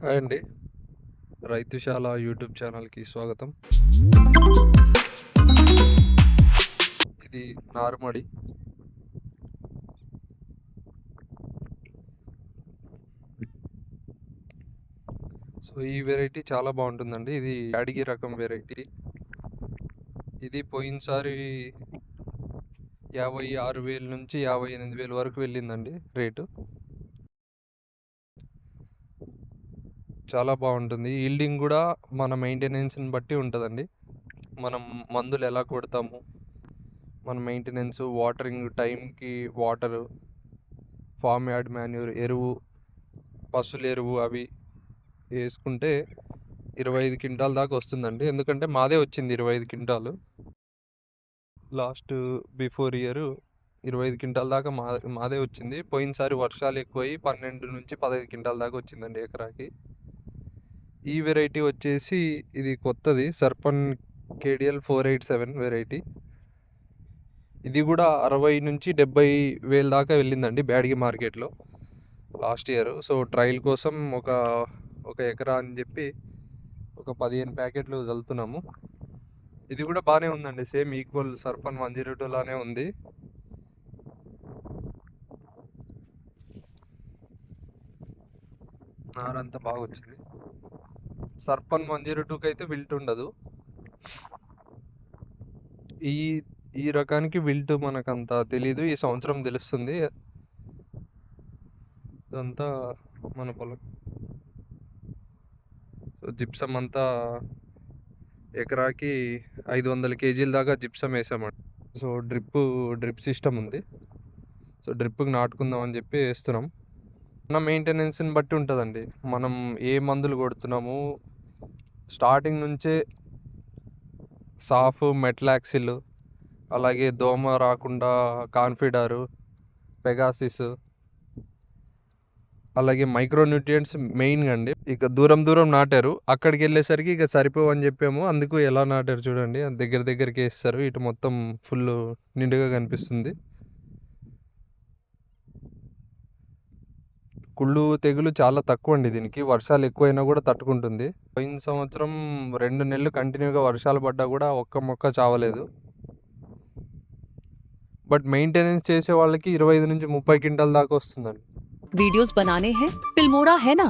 Hi అండి. రైతుశాల YouTube ఛానల్‌కి స్వాగతం. ఇది నారుమడి. సో, ఈ వెరైటీ చాలా బాగుంటుందండి. ఇది అడిగి రకం వెరైటీ. ఇది పోయినసారి 56,000 నుంచి 58,000 వరకు వెళ్ళిందండి రేటు. చాలా బాగుంటుంది. ఈల్డింగ్ కూడా మన మెయింటెనెన్స్‌ని బట్టి ఉంటుందండి. మనం మందులు ఎలా కొడతాము, మన మెయింటెనెన్స్, వాటరింగ్ టైంకి వాటరు, ఫామ్ యార్డ్ మాన్యూర్, ఎరువు, పశువుల ఎరువు అవి వేసుకుంటే 25 క్వింటాల్ దాకా వస్తుందండి. ఎందుకంటే మాదే వచ్చింది 25 quintal. Last before year 25 quintal దాకా మాదే వచ్చింది. పోయినసారి వర్షాలు ఎక్కువై 12 నుంచి 15 క్వింటాల్ దాకా వచ్చిందండి ఎకరాకి. ఈ వెరైటీ వచ్చేసి ఇది కొత్తది, సర్పన్ కేడిఎల్ 487 వెరైటీ. ఇది కూడా 60 నుంచి 70,000 దాకా వెళ్ళిందండి బ్యాడగి మార్కెట్లో లాస్ట్ ఇయర్. సో ట్రయల్ కోసం ఒక ఎకరా అని చెప్పి ఒక 15 ప్యాకెట్లు చల్లుతున్నాము. ఇది కూడా బాగానే ఉందండి, సేమ్ ఈక్వల్ సర్పన్ 102 లానే ఉంది. నారంతా బాగా వచ్చింది. సర్పన్ 102కి అయితే విల్ట్ ఉండదు. ఈ ఈ రకానికి విల్ట్ మనకంత తెలీదు, ఈ సంవత్సరం తెలుస్తుంది. ఇదంతా మన పొలం. సో జిప్సం అంతా ఎకరాకి 500 కేజీల దాకా జిప్సం వేసామండి. సో డ్రిప్ సిస్టమ్ ఉంది. సో డ్రిప్కి నాటుకుందాం అని చెప్పి వేస్తున్నాం. మన మెయింటెనెన్స్ని బట్టి ఉంటుందండి. మనం ఏ మందులు కొడుతున్నాము, స్టార్టింగ్ నుంచే సాఫ్, మెట్లాక్సిల్, అలాగే దోమ రాకుండా కాన్ఫిడారు, పెగాసిస్, అలాగే మైక్రోన్యూట్రియంట్స్ మెయిన్గా అండి. ఇక దూరం నాటారు, అక్కడికి వెళ్ళేసరికి ఇక సరిపోవని చెప్పాము. అందుకు ఎలా నాటారు చూడండి, దగ్గరికి వేస్తారు. ఇటు మొత్తం ఫుల్ నిండుగా కనిపిస్తుంది. కుళ్ళు తెగులు చాలా తక్కువ అండి దీనికి. వర్షాలు ఎక్కువైనా కూడా తట్టుకుంటుంది. పోయిన సంవత్సరం 2 నెలలు కంటిన్యూగా వర్షాలు పడ్డా కూడా ఒక్క మొక్క చావలేదు. బట్ మెయింటెనెన్స్ చేసే వాళ్ళకి 25 నుంచి 30 క్వింటాల్ దాకా వస్తుందండి. वीडियोस बनाने हैं, फिल्मोरा है ना।